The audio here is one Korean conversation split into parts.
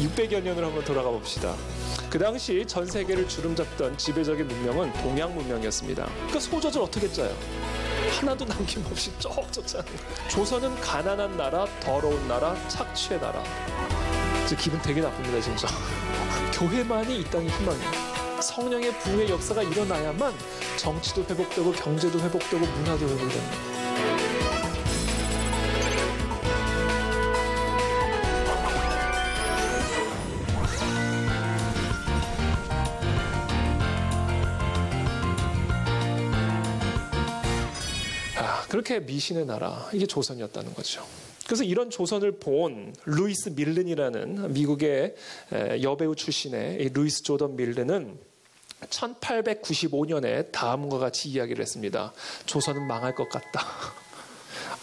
600여 년을 한번 돌아가 봅시다. 그 당시 전 세계를 주름잡던 지배적인 문명은 동양 문명이었습니다. 그러니까 소젖을 어떻게 짜요? 하나도 남김없이 쭉 쫓아는 거예요. 조선은 가난한 나라, 더러운 나라, 착취의 나라. 기분 되게 나쁩니다, 진짜. 교회만이 이 땅의 희망이에요. 성령의 부흥의 역사가 일어나야만 정치도 회복되고 경제도 회복되고 문화도 회복됩니다. 그렇게 미신의 나라, 이게 조선이었다는 거죠. 그래서 이런 조선을 본 루이스 밀른이라는 미국의 여배우 출신의 루이스 조던 밀른은 1895년에 다음과 같이 이야기를 했습니다. 조선은 망할 것 같다.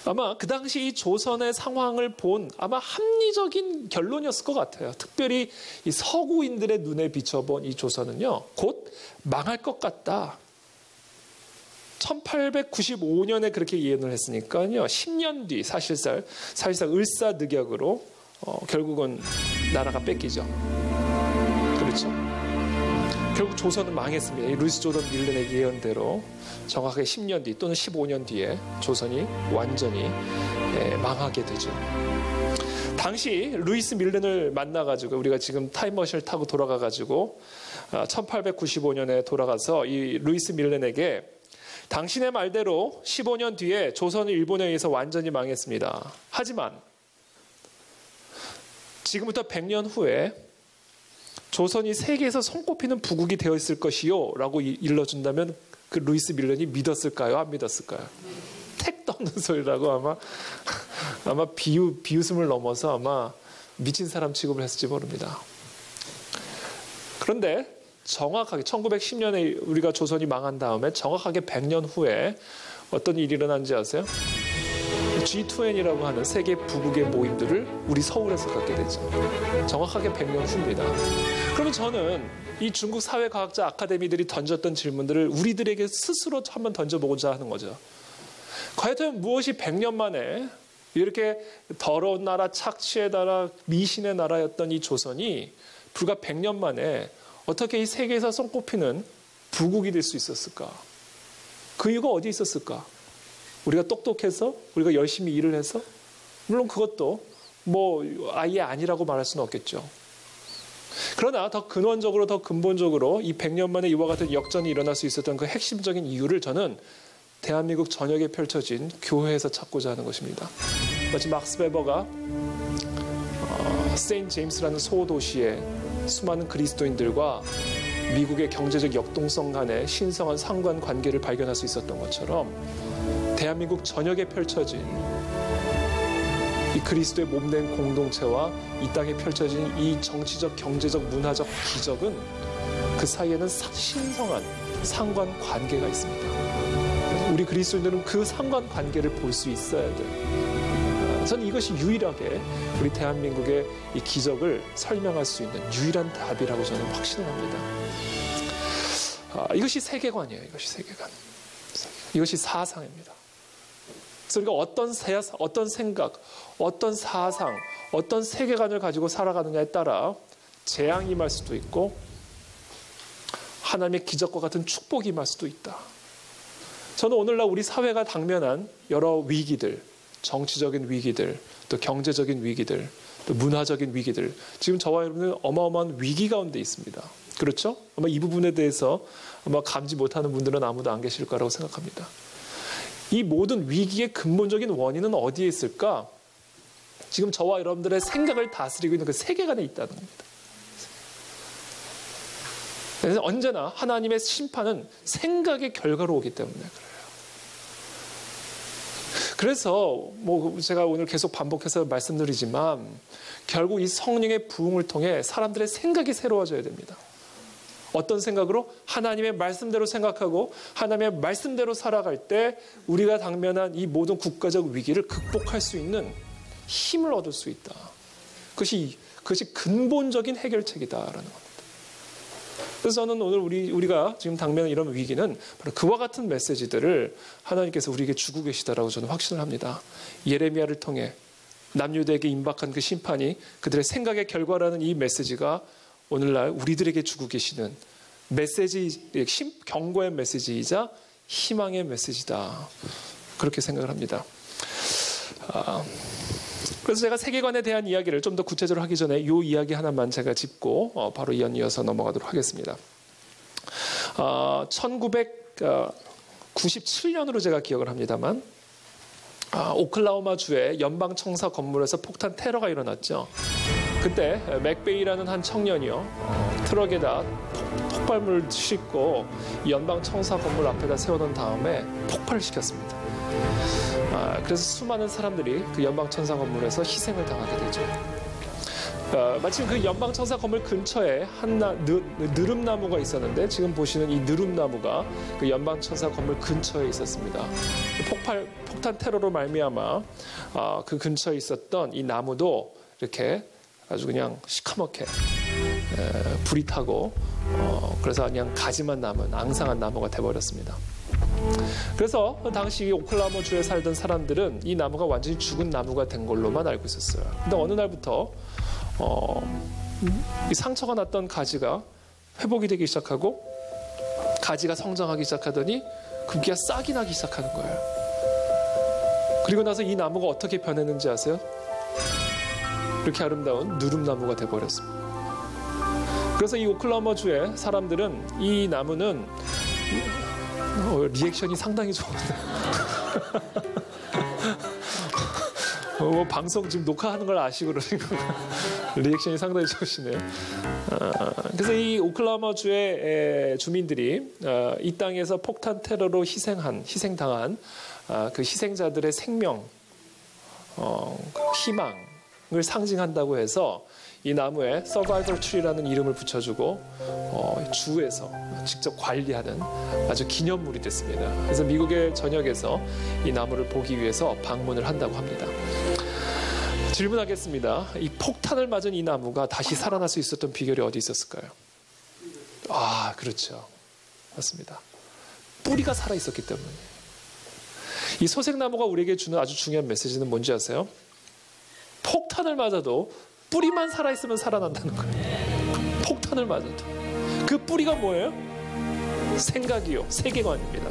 아마 그 당시 이 조선의 상황을 본 아마 합리적인 결론이었을 것 같아요. 특별히 이 서구인들의 눈에 비춰본 이 조선은요, 곧 망할 것 같다. 1895년에 그렇게 예언을 했으니까요, 10년 뒤 사실상 을사늑약으로 결국은 나라가 뺏기죠. 그렇죠. 결국 조선은 망했습니다. 이 루이스 조던 밀른의 예언대로 정확하게 10년 뒤 또는 15년 뒤에 조선이 완전히 망하게 되죠. 당시 루이스 밀른을 만나가지고 우리가 지금 타임머신을 타고 돌아가가지고 1895년에 돌아가서 이 루이스 밀른에게 당신의 말대로 15년 뒤에 조선은 일본에 의해서 완전히 망했습니다. 하지만 지금부터 100년 후에 조선이 세계에서 손꼽히는 부국이 되어 있을 것이요 라고 일러준다면 그 루이스 밀른이 믿었을까요? 안 믿었을까요? 택도 없는 소리라고 아마 비웃음을 넘어서 아마 미친 사람 취급을 했을지 모릅니다. 그런데 정확하게 1910년에 우리가 조선이 망한 다음에 정확하게 100년 후에 어떤 일이 일어난지 아세요? G20이라고 하는 세계 부국의 모임들을 우리 서울에서 갖게 되죠. 정확하게 100년 후입니다. 그러면 저는 이 중국 사회과학자 아카데미들이 던졌던 질문들을 우리들에게 스스로 한번 던져보고자 하는 거죠. 과연 무엇이 100년 만에 이렇게 더러운 나라, 착취의 나라, 미신의 나라였던 이 조선이 불과 100년 만에 어떻게 이 세계에서 손꼽히는 부국이 될 수 있었을까? 그 이유가 어디에 있었을까? 우리가 똑똑해서? 우리가 열심히 일을 해서? 물론 그것도 아예 아니라고 말할 수는 없겠죠. 그러나 더 근원적으로, 더 근본적으로 이 100년 만에 이와 같은 역전이 일어날 수 있었던 그 핵심적인 이유를 저는 대한민국 전역에 펼쳐진 교회에서 찾고자 하는 것입니다. 마치 막스 베버가 세인트 제임스라는 소도시에 수많은 그리스도인들과 미국의 경제적 역동성 간의 신성한 상관관계를 발견할 수 있었던 것처럼 대한민국 전역에 펼쳐진 이 그리스도의 몸된 공동체와 이 땅에 펼쳐진 이 정치적, 경제적, 문화적 기적은 그 사이에는 신성한 상관관계가 있습니다. 우리 그리스도인들은 그 상관관계를 볼 수 있어야 돼요. 저는 이것이 유일하게 우리 대한민국의 이 기적을 설명할 수 있는 유일한 답이라고 저는 확신을 합니다. 이것이 세계관이에요. 이것이 세계관. 이것이 사상입니다. 그래서 우리가 어떤 생각, 어떤 사상, 어떤 세계관을 가지고 살아가느냐에 따라 재앙이 임할 수도 있고 하나님의 기적과 같은 축복이 임할 수도 있다. 저는 오늘날 우리 사회가 당면한 여러 위기들, 정치적인 위기들, 또 경제적인 위기들, 또 문화적인 위기들, 지금 저와 여러분은 어마어마한 위기 가운데 있습니다. 그렇죠? 아마 이 부분에 대해서 아마 감지 못하는 분들은 아무도 안 계실 거라고 생각합니다. 이 모든 위기의 근본적인 원인은 어디에 있을까? 지금 저와 여러분들의 생각을 다스리고 있는 그 세계관에 있다는 겁니다. 그래서 언제나 하나님의 심판은 생각의 결과로 오기 때문에 그래요. 그래서 제가 오늘 계속 반복해서 말씀드리지만 결국 이 성령의 부흥을 통해 사람들의 생각이 새로워져야 됩니다. 어떤 생각으로? 하나님의 말씀대로 생각하고 하나님의 말씀대로 살아갈 때 우리가 당면한 이 모든 국가적 위기를 극복할 수 있는 힘을 얻을 수 있다. 그것이 근본적인 해결책이다라는 겁니다. 그래서 저는 오늘 우리가 지금 당면한 이런 위기는 바로 그와 같은 메시지들을 하나님께서 우리에게 주고 계시다라고 저는 확신을 합니다. 예레미야를 통해 남유대에게 임박한 그 심판이 그들의 생각의 결과라는 이 메시지가 오늘날 우리들에게 주고 계시는 메시지, 경고의 메시지이자 희망의 메시지다. 그렇게 생각을 합니다. 그래서 제가 세계관에 대한 이야기를 좀 더 구체적으로 하기 전에 이 이야기 하나만 제가 짚고 바로 이어서 넘어가도록 하겠습니다. 1997년으로 제가 기억을 합니다만 오클라호마 주의 연방 청사 건물에서 폭탄 테러가 일어났죠. 그때 맥베이라는 한 청년이요 트럭에다 폭발물을 싣고 연방 청사 건물 앞에다 세워놓은 다음에 폭발을 시켰습니다. 그래서 수많은 사람들이 그 연방 청사 건물에서 희생을 당하게 되죠. 마침 그 연방 청사 건물 근처에 한 느릅나무가 있었는데 지금 보시는 이 느릅나무가 그 연방 청사 건물 근처에 있었습니다. 폭탄 테러로 말미암아 그 근처에 있었던 이 나무도 이렇게 아주 그냥 시커멓게 불이 타고 그래서 그냥 가지만 남은 앙상한 나무가 돼버렸습니다. 그래서 당시 오클라호마 주에 살던 사람들은 이 나무가 완전히 죽은 나무가 된 걸로만 알고 있었어요. 근데 어느 날부터 이 상처가 났던 가지가 회복이 되기 시작하고 가지가 성장하기 시작하더니 급기야 싹이 나기 시작하는 거예요. 그리고 나서 이 나무가 어떻게 변했는지 아세요? 이렇게 아름다운 누름나무가 돼버렸습니다. 그래서 이 오클라호마 주의 사람들은 이 나무는 리액션이 상당히 좋은데 방송 지금 녹화하는 걸 아시고 그러신 건가요? 리액션이 상당히 좋으시네요. 그래서 이 오클라호마 주의 주민들이 이 땅에서 폭탄 테러로 희생당한 그 희생자들의 생명, 희망을 상징한다고 해서 이 나무에 Survivor Tree라는 이름을 붙여주고 주에서 직접 관리하는 아주 기념물이 됐습니다. 그래서 미국의 전역에서 이 나무를 보기 위해서 방문을 한다고 합니다. 질문하겠습니다. 이 폭탄을 맞은 이 나무가 다시 살아날 수 있었던 비결이 어디 있었을까요? 그렇죠. 맞습니다. 뿌리가 살아있었기 때문에. 이 소색나무가 우리에게 주는 아주 중요한 메시지는 뭔지 아세요? 폭탄을 맞아도 뿌리만 살아있으면 살아난다는 거예요. 폭탄을 맞아도. 그 뿌리가 뭐예요? 생각이요. 세계관입니다.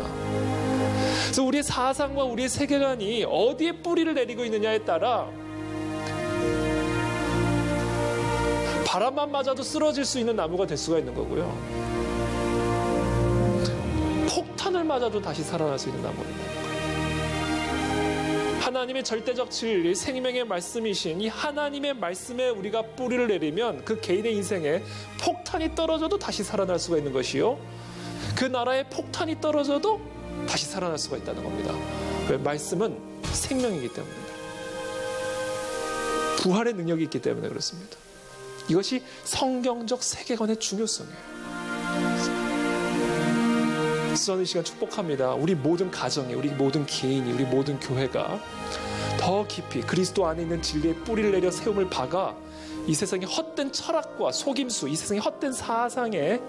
그래서 우리의 사상과 우리의 세계관이 어디에 뿌리를 내리고 있느냐에 따라 바람만 맞아도 쓰러질 수 있는 나무가 될 수가 있는 거고요. 폭탄을 맞아도 다시 살아날 수 있는 나무가 있는 거예요. 하나님의 절대적 진리, 생명의 말씀이신 이 하나님의 말씀에 우리가 뿌리를 내리면 그 개인의 인생에 폭탄이 떨어져도 다시 살아날 수가 있는 것이요. 그 나라에 폭탄이 떨어져도 다시 살아날 수가 있다는 겁니다. 왜? 말씀은 생명이기 때문입니다. 부활의 능력이 있기 때문에 그렇습니다. 이것이 성경적 세계관의 중요성이에요. 저는 이 시간 축복합니다. 우리 모든 가정이, 우리 모든 개인이, 우리 모든 교회가 더 깊이 그리스도 안에 있는 진리의 뿌리를 내려 세움을 박아 이 세상의 헛된 철학과 속임수, 이 세상의 헛된 사상에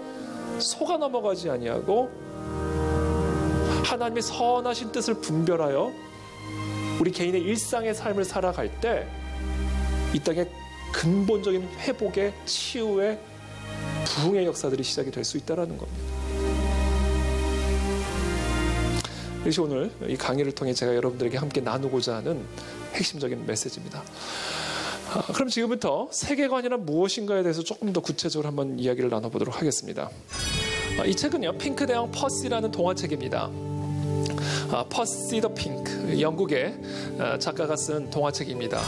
속아 넘어가지 아니하고 하나님의 선하신 뜻을 분별하여 우리 개인의 일상의 삶을 살아갈 때 이 땅에 근본적인 회복의, 치유의, 부흥의 역사들이 시작이 될 수 있다는 겁니다. 이것이 오늘 이 강의를 통해 제가 여러분들에게 함께 나누고자 하는 핵심적인 메시지입니다. 그럼 지금부터 세계관이란 무엇인가에 대해서 조금 더 구체적으로 한번 이야기를 나눠보도록 하겠습니다. 이 책은요, 핑크 대왕 퍼시라는 동화책입니다. 퍼시 더 핑크, 영국의 작가가 쓴 동화책입니다.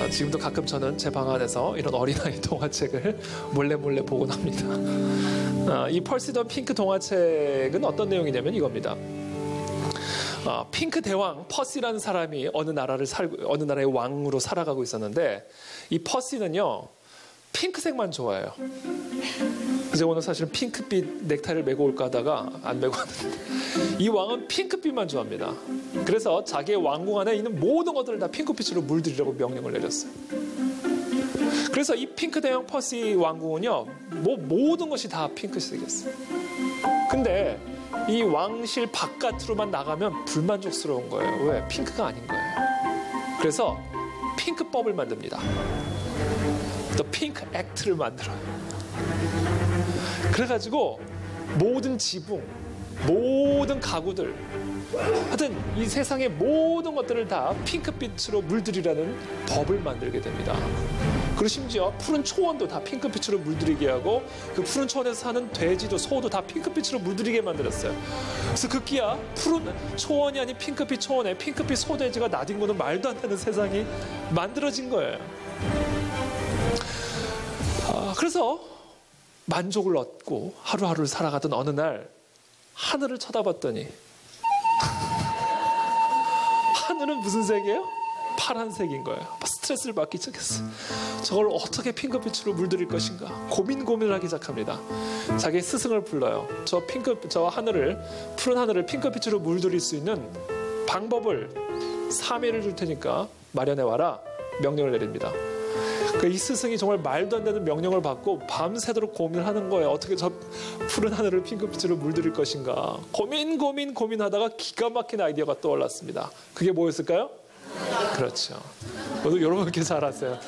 지금도 가끔 저는 제 방 안에서 이런 어린아이 동화책을 몰래 보곤 합니다. 이 퍼시 더 핑크 동화책은 어떤 내용이냐면 이겁니다. 핑크 대왕 퍼시라는 사람이 어느 나라의 왕으로 살아가고 있었는데 이 퍼시는요 핑크색만 좋아해요. 그래서 오늘 사실은 핑크빛 넥타이를 메고 올까 하다가 안 메고 왔는데 이 왕은 핑크빛만 좋아합니다. 그래서 자기의 왕궁 안에 있는 모든 것들을 다 핑크빛으로 물들이라고 명령을 내렸어요. 그래서 이 핑크 대왕 퍼시 왕궁은요 모든 것이 다 핑크색이었어요. 근데 이 왕실 바깥으로만 나가면 불만족스러운 거예요. 왜? 핑크가 아닌 거예요. 그래서 핑크법을 만듭니다. 또 핑크 액트를 만들어요. 그래가지고 모든 지붕, 모든 가구들, 하여튼 이 세상의 모든 것들을 다 핑크빛으로 물들이라는 법을 만들게 됩니다. 그리고 심지어 푸른 초원도 다 핑크빛으로 물들이게 하고 그 푸른 초원에서 사는 돼지도 소도 다 핑크빛으로 물들이게 만들었어요. 그래서 급기야 푸른 초원이 아닌 핑크빛 초원에 핑크빛 소돼지가 나뒹구는 말도 안 되는 세상이 만들어진 거예요. 그래서 만족을 얻고 하루하루를 살아가던 어느 날 하늘을 쳐다봤더니 하늘은 무슨 색이에요? 파란색인 거예요. 스트레스를 받기 시작했어요. 저걸 어떻게 핑크빛으로 물들일 것인가 고민을 하기 시작합니다. 자기 스승을 불러요. 저 하늘을, 푸른 하늘을 핑크빛으로 물들일 수 있는 방법을 3일을 줄 테니까 마련해 와라 명령을 내립니다. 이 스승이 정말 말도 안 되는 명령을 받고 밤새도록 고민을 하는 거예요. 어떻게 저 푸른 하늘을 핑크빛으로 물들일 것인가. 고민하다가 기가 막힌 아이디어가 떠올랐습니다. 그게 뭐였을까요? 그렇죠. 여러분 이렇게 잘 아세요.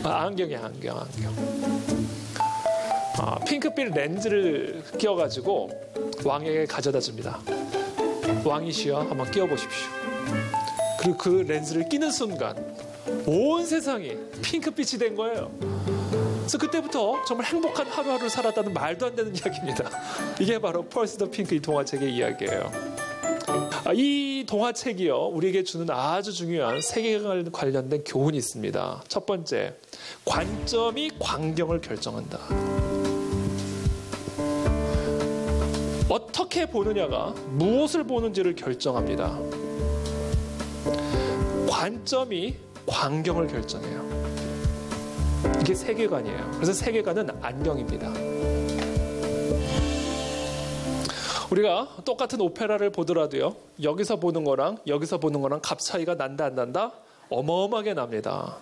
안경이야, 안경. 핑크빛 렌즈를 끼워가지고 왕에게 가져다 줍니다. 왕이시여 한번 끼워보십시오. 그리고 그 렌즈를 끼는 순간 온 세상이 핑크빛이 된 거예요. 그래서 그때부터 정말 행복한 하루하루를 살았다는 말도 안 되는 이야기입니다. 이게 바로 펄스 더 핑크 이 동화책의 이야기예요. 이 동화책이요 우리에게 주는 아주 중요한 세계관 관련된 교훈이 있습니다. 첫 번째, 관점이 광경을 결정한다. 어떻게 보느냐가 무엇을 보는지를 결정합니다. 관점이 광경을 결정해요. 이게 세계관이에요. 그래서 세계관은 안경입니다. 우리가 똑같은 오페라를 보더라도요 여기서 보는 거랑 여기서 보는 거랑 값 차이가 난다 안 난다? 어마어마하게 납니다.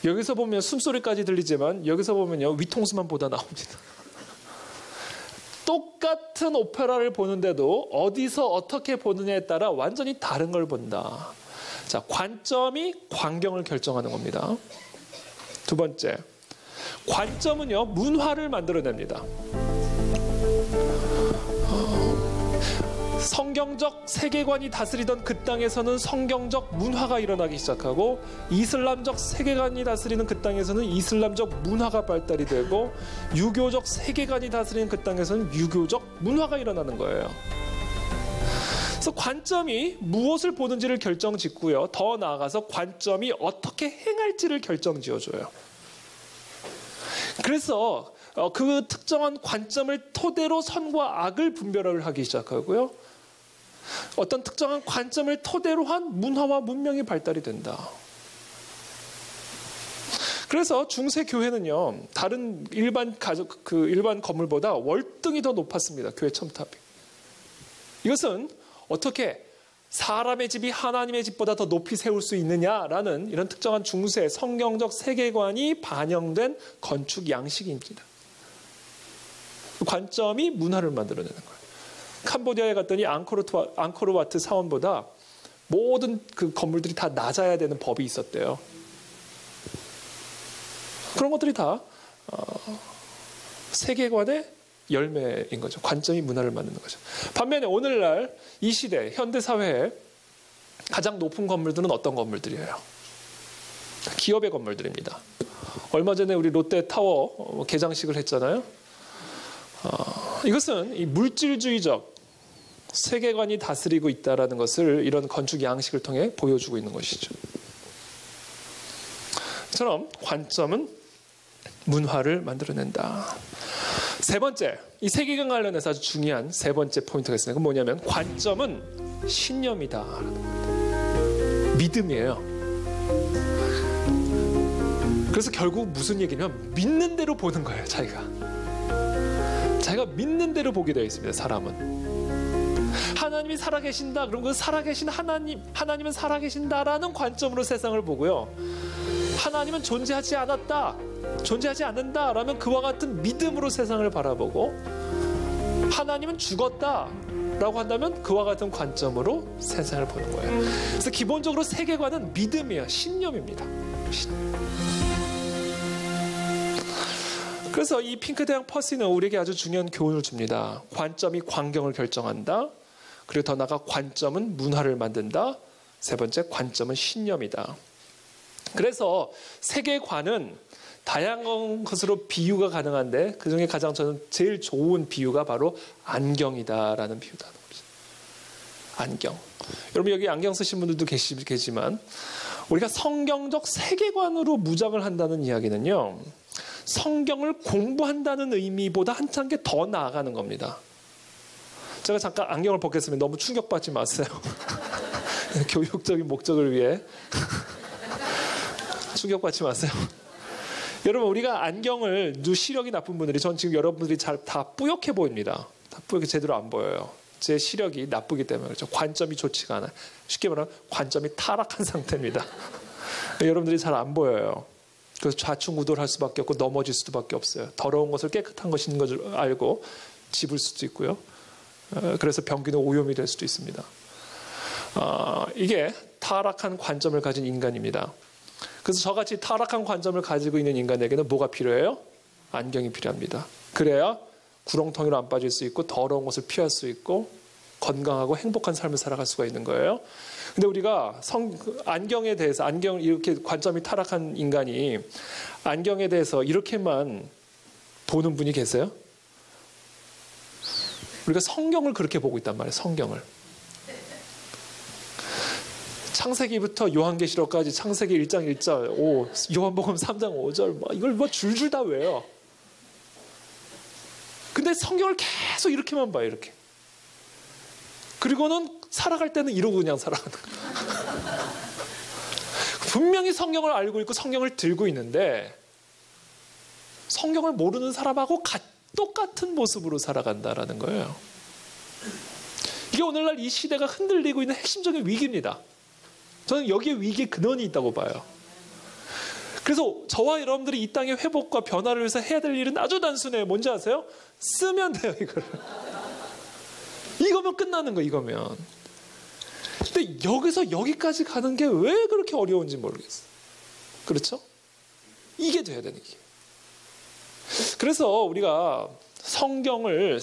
여기서 보면 숨소리까지 들리지만 여기서 보면요 위통수만 보다 나옵니다. 똑같은 오페라를 보는데도 어디서 어떻게 보느냐에 따라 완전히 다른 걸 본다. 자, 관점이 광경을 결정하는 겁니다. 두 번째, 관점은요 문화를 만들어냅니다. 성경적 세계관이 다스리던 그 땅에서는 성경적 문화가 일어나기 시작하고 이슬람적 세계관이 다스리는 그 땅에서는 이슬람적 문화가 발달이 되고 유교적 세계관이 다스리는 그 땅에서는 유교적 문화가 일어나는 거예요. 그래서 관점이 무엇을 보는지를 결정짓고요. 더 나아가서 관점이 어떻게 행할지를 결정지어줘요. 그래서 그 특정한 관점을 토대로 선과 악을 분별을 하기 시작하고요. 어떤 특정한 관점을 토대로 한 문화와 문명이 발달이 된다. 그래서 중세 교회는요, 다른 일반 건물보다 월등히 더 높았습니다. 교회 첨탑이. 이것은 어떻게 사람의 집이 하나님의 집보다 더 높이 세울 수 있느냐라는 이런 특정한 중세 성경적 세계관이 반영된 건축 양식입니다. 그 관점이 문화를 만들어내는 거예요. 캄보디아에 갔더니 앙코르와트 사원보다 모든 그 건물들이 다 낮아야 되는 법이 있었대요. 그런 것들이 다 세계관의 열매인 거죠. 관점이 문화를 만드는 거죠. 반면에 오늘날 이 시대 현대 사회에 가장 높은 건물들은 어떤 건물들이에요? 기업의 건물들입니다. 얼마 전에 우리 롯데타워 개장식을 했잖아요. 이것은 이 물질주의적 세계관이 다스리고 있다는 것을 이런 건축 양식을 통해 보여주고 있는 것이죠. 처럼 관점은 문화를 만들어낸다. 세 번째, 이 세계관 관련해서 아주 중요한 세 번째 포인트가 있습니다. 그건 뭐냐면 관점은 신념이다. 믿음이에요. 그래서 결국 무슨 얘기냐면 믿는 대로 보는 거예요. 자기가 믿는 대로 보게 되어 있습니다. 사람은 하나님이 살아계신다. 그럼 그 살아계신 하나님은 살아계신다라는 관점으로 세상을 보고요. 하나님은 존재하지 않았다, 존재하지 않는다라면 그와 같은 믿음으로 세상을 바라보고 하나님은 죽었다라고 한다면 그와 같은 관점으로 세상을 보는 거예요. 그래서 기본적으로 세계관은 믿음이에요. 신념입니다. 그래서 이 핑크대왕 퍼시는 우리에게 아주 중요한 교훈을 줍니다. 관점이 광경을 결정한다. 그리고 더 나아가 관점은 문화를 만든다. 세 번째, 관점은 신념이다. 그래서 세계관은 다양한 것으로 비유가 가능한데 그중에 가장 저는 제일 좋은 비유가 바로 안경이다라는 비유다. 안경. 여러분 여기 안경 쓰신 분들도 계시지만 우리가 성경적 세계관으로 무장을 한다는 이야기는요. 성경을 공부한다는 의미보다 한참 게 더 나아가는 겁니다. 제가 잠깐 안경을 벗겠습니다. 너무 충격받지 마세요. 교육적인 목적을 위해 충격받지 마세요. 여러분 우리가 안경을 시력이 나쁜 분들이 전 지금 여러분들이 다 뿌옇게 보입니다. 다 뿌옇게 제대로 안 보여요. 제 시력이 나쁘기 때문에 그렇죠. 관점이 좋지가 않아요. 쉽게 말하면 관점이 타락한 상태입니다. 여러분들이 잘 안 보여요. 그래서 좌충우돌할 수밖에 없고 넘어질 수밖에 없어요. 더러운 것을 깨끗한 것인 것을 알고 집을 수도 있고요. 그래서 병기는 오염이 될 수도 있습니다. 이게 타락한 관점을 가진 인간입니다. 그래서 저같이 타락한 관점을 가지고 있는 인간에게는 뭐가 필요해요? 안경이 필요합니다. 그래야 구렁텅이로 안 빠질 수 있고 더러운 것을 피할 수 있고 건강하고 행복한 삶을 살아갈 수가 있는 거예요. 근데 우리가 안경에 대해서 이렇게 관점이 타락한 인간이 안경에 대해서 이렇게만 보는 분이 계세요? 우리가 성경을 그렇게 보고 있단 말이에요. 성경을. 창세기부터 요한계시록까지 창세기 1장 1절, 요한복음 3장 5절 이걸 줄줄 다 외워. 근데 성경을 계속 이렇게만 봐요. 이렇게. 그리고는 살아갈 때는 이러고 그냥 살아가는 거예요. 분명히 성경을 알고 있고 성경을 들고 있는데 성경을 모르는 사람하고 똑같은 모습으로 살아간다라는 거예요. 이게 오늘날 이 시대가 흔들리고 있는 핵심적인 위기입니다. 저는 여기에 위기의 근원이 있다고 봐요. 그래서 저와 여러분들이 이 땅의 회복과 변화를 위해서 해야 될 일은 아주 단순해요. 뭔지 아세요? 쓰면 돼요, 이거를. 이거면 끝나는 거예요, 이거면. 근데 여기서 여기까지 가는 게 왜 그렇게 어려운지 모르겠어요. 그렇죠? 이게 돼야 되는 게. 그래서 우리가 성경을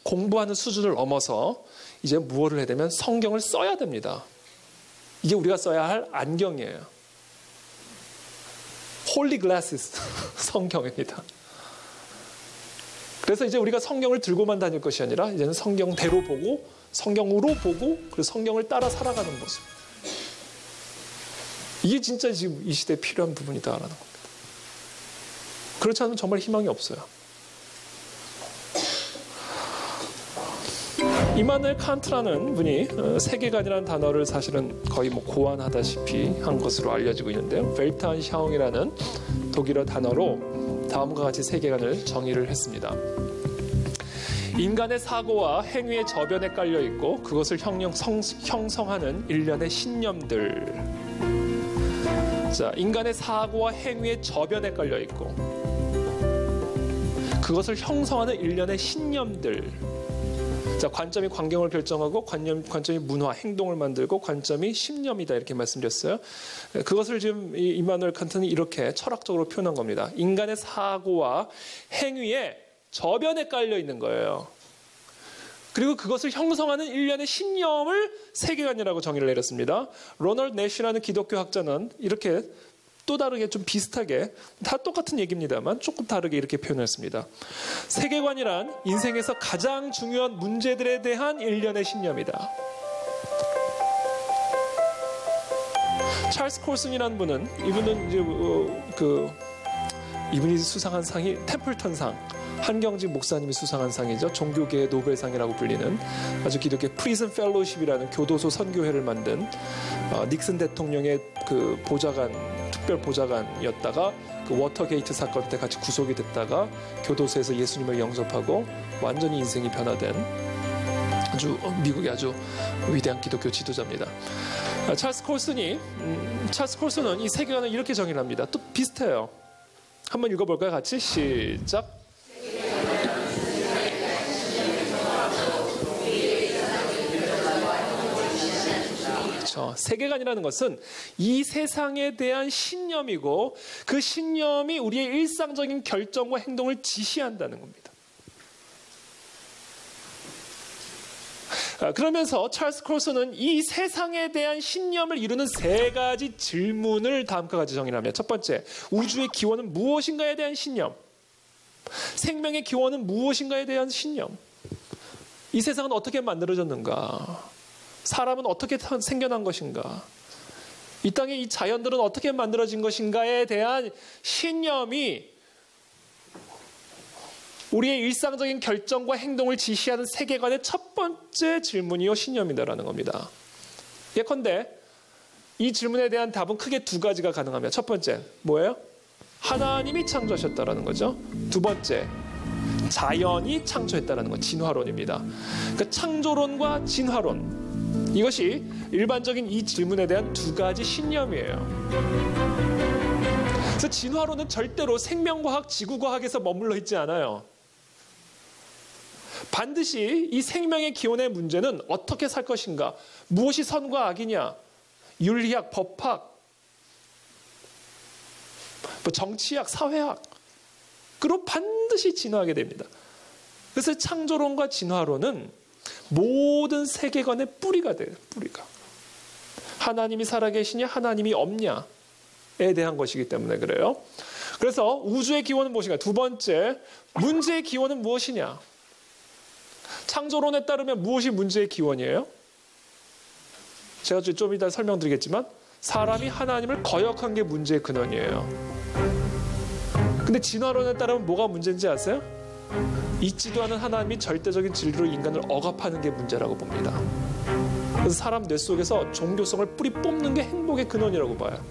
공부하는 수준을 넘어서 이제 무엇을 해야 되면 성경을 써야 됩니다. 이게 우리가 써야 할 안경이에요. 홀리 글라시스 성경입니다. 그래서 이제 우리가 성경을 들고만 다닐 것이 아니라 이제는 성경대로 보고 성경으로 보고 그리고 성경을 따라 살아가는 모습. 이게 진짜 지금 이 시대에 필요한 부분이다라는 겁니다. 그렇지 않으면 정말 희망이 없어요. 이마누엘 칸트라는 분이 세계관이라는 단어를 사실은 거의 고안하다시피 한 것으로 알려지고 있는데요. 벨트안샤웅이라는 독일어 단어로 다음과 같이 세계관을 정의를 했습니다. 인간의 사고와 행위의 저변에 깔려 있고 그것을 형성하는 일련의 신념들. 자, 인간의 사고와 행위의 저변에 깔려 있고 그것을 형성하는 일련의 신념들. 자, 관점이 광경을 결정하고 관점이 문화, 행동을 만들고 관점이 신념이다 이렇게 말씀드렸어요. 그것을 지금 이마누엘 칸트는 이렇게 철학적으로 표현한 겁니다. 인간의 사고와 행위에 저변에 깔려 있는 거예요. 그리고 그것을 형성하는 일련의 신념을 세계관이라고 정의를 내렸습니다. 로널드 내시라는 기독교 학자는 이렇게 또 다르게 좀 비슷하게 다 똑같은 얘기입니다만 조금 다르게 이렇게 표현했습니다. 세계관이란 인생에서 가장 중요한 문제들에 대한 일련의 신념이다. 찰스 콜슨이라는 분은 이분은 이제 이분이 수상한 상이 템플턴상, 한경직 목사님이 수상한 상이죠. 종교계의 노벨상이라고 불리는 아주 기독교 프리즌 펠로우십이라는 교도소 선교회를 만든 닉슨 대통령의 그 특별 보좌관이었다가 그 워터게이트 사건 때 같이 구속이 됐다가 교도소에서 예수님을 영접하고 완전히 인생이 변화된 미국의 아주 위대한 기독교 지도자입니다. 찰스 콜슨은 이 세계관을 이렇게 정의를 합니다. 또 비슷해요. 한번 읽어볼까요? 같이 시작. 그렇죠. 세계관이라는 것은 이 세상에 대한 신념이고 그 신념이 우리의 일상적인 결정과 행동을 지시한다는 겁니다. 그러면서 찰스 콜슨은 이 세상에 대한 신념을 이루는 세 가지 질문을 다음과 같이 정의합니다. 첫 번째, 우주의 기원은 무엇인가에 대한 신념. 생명의 기원은 무엇인가에 대한 신념. 이 세상은 어떻게 만들어졌는가? 사람은 어떻게 생겨난 것인가? 이 땅의 이 자연들은 어떻게 만들어진 것인가에 대한 신념이 우리의 일상적인 결정과 행동을 지시하는 세계관의 첫 번째 질문이요 신념이다라는 겁니다. 예컨대 이 질문에 대한 답은 크게 두 가지가 가능합니다. 첫 번째, 뭐예요? 하나님이 창조하셨다라는 거죠. 두 번째, 자연이 창조했다라는 것, 진화론입니다. 그러니까 창조론과 진화론, 이것이 일반적인 이 질문에 대한 두 가지 신념이에요. 그래서 진화론은 절대로 생명과학, 지구과학에서 머물러 있지 않아요. 반드시 이 생명의 기원의 문제는 어떻게 살 것인가, 무엇이 선과 악이냐, 윤리학, 법학, 정치학, 사회학, 그로 반드시 진화하게 됩니다. 그래서 창조론과 진화론은 모든 세계관의 뿌리가 돼요. 뿌리가. 하나님이 살아계시냐, 하나님이 없냐에 대한 것이기 때문에 그래요. 그래서 우주의 기원은 무엇인가? 두 번째, 문제의 기원은 무엇이냐? 창조론에 따르면 무엇이 문제의 기원이에요? 제가 좀 이따 설명드리겠지만 사람이 하나님을 거역한 게 문제의 근원이에요. 근데 진화론에 따르면 뭐가 문제인지 아세요? 있지도 않은 하나님이 절대적인 진리로 인간을 억압하는 게 문제라고 봅니다. 그래서 사람 뇌 속에서 종교성을 뿌리 뽑는 게 행복의 근원이라고 봐요.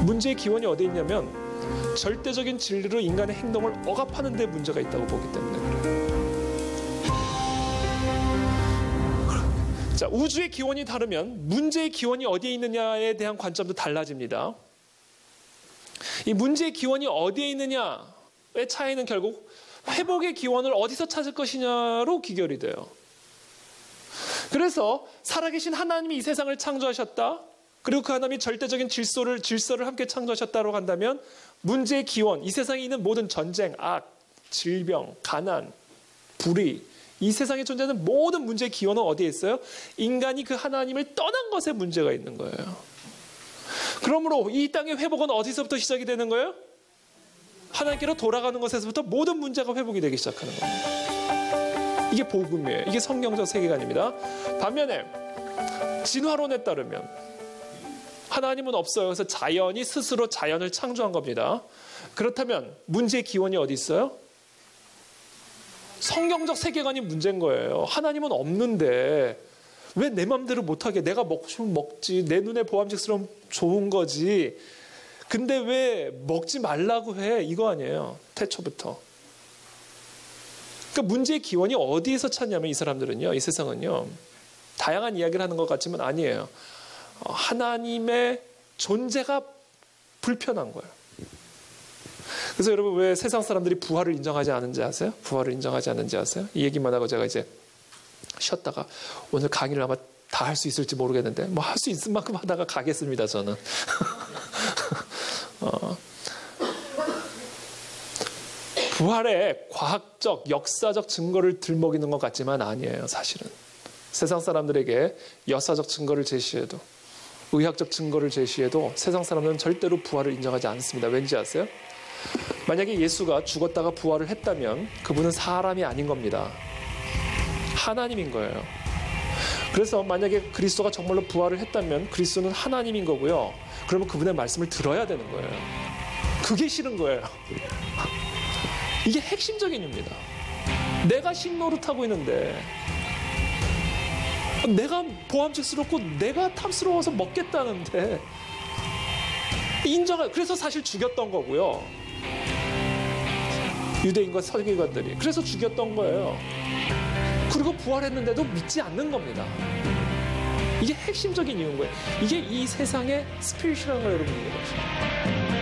문제의 기원이 어디에 있냐면 절대적인 진리로 인간의 행동을 억압하는 데 문제가 있다고 보기 때문에 그래요. 자, 우주의 기원이 다르면 문제의 기원이 어디에 있느냐에 대한 관점도 달라집니다. 이 문제의 기원이 어디에 있느냐의 차이는 결국 회복의 기원을 어디서 찾을 것이냐로 귀결이 돼요. 그래서 살아계신 하나님이 이 세상을 창조하셨다. 그리고 그 하나님이 절대적인 질서를 함께 창조하셨다고 한다면 문제의 기원, 이 세상에 있는 모든 전쟁, 악, 질병, 가난, 불의, 이 세상에 존재하는 모든 문제의 기원은 어디에 있어요? 인간이 그 하나님을 떠난 것에 문제가 있는 거예요. 그러므로 이 땅의 회복은 어디서부터 시작이 되는 거예요? 하나님께로 돌아가는 것에서부터 모든 문제가 회복이 되기 시작하는 겁니다. 이게 복음이에요. 이게 성경적 세계관입니다. 반면에 진화론에 따르면 하나님은 없어요. 그래서 자연이 스스로 자연을 창조한 겁니다. 그렇다면 문제의 기원이 어디 있어요? 성경적 세계관이 문제인 거예요. 하나님은 없는데 왜 내 맘대로 못하게, 내가 먹으면 먹지, 내 눈에 보암직스러우면 좋은 거지, 근데 왜 먹지 말라고 해, 이거 아니에요. 태초부터. 그러니까 문제의 기원이 어디에서 찾냐면 이 사람들은요, 이 세상은요, 다양한 이야기를 하는 것 같지만 아니에요. 하나님의 존재가 불편한 거예요. 그래서 여러분 왜 세상 사람들이 부활을 인정하지 않은지 아세요? 부활을 인정하지 않는지 아세요? 이 얘기만 하고 제가 이제 쉬었다가 오늘 강의를 아마 다 할 수 있을지 모르겠는데 뭐 할 수 있을 만큼 하다가 가겠습니다, 저는. 부활의 과학적, 역사적 증거를 들먹이는 것 같지만 아니에요, 사실은. 세상 사람들에게 역사적 증거를 제시해도, 의학적 증거를 제시해도 세상 사람들은 절대로 부활을 인정하지 않습니다. 왠지 아세요? 만약에 예수가 죽었다가 부활을 했다면 그분은 사람이 아닌 겁니다. 하나님인 거예요. 그래서 만약에 그리스도가 정말로 부활을 했다면 그리스도는 하나님인 거고요. 그러면 그분의 말씀을 들어야 되는 거예요. 그게 싫은 거예요. 이게 핵심적인 이유입니다. 내가 신노릇하고 있는데, 내가 보암직스럽고 내가 탐스러워서 먹겠다는데 그래서 사실 죽였던 거고요. 유대인과 서기관들이 그래서 죽였던 거예요. 그리고 부활했는데도 믿지 않는 겁니다. 이게 핵심적인 이유인 거예요. 이게 이 세상의 스피릿이라는 걸 여러분 믿는 것이에요.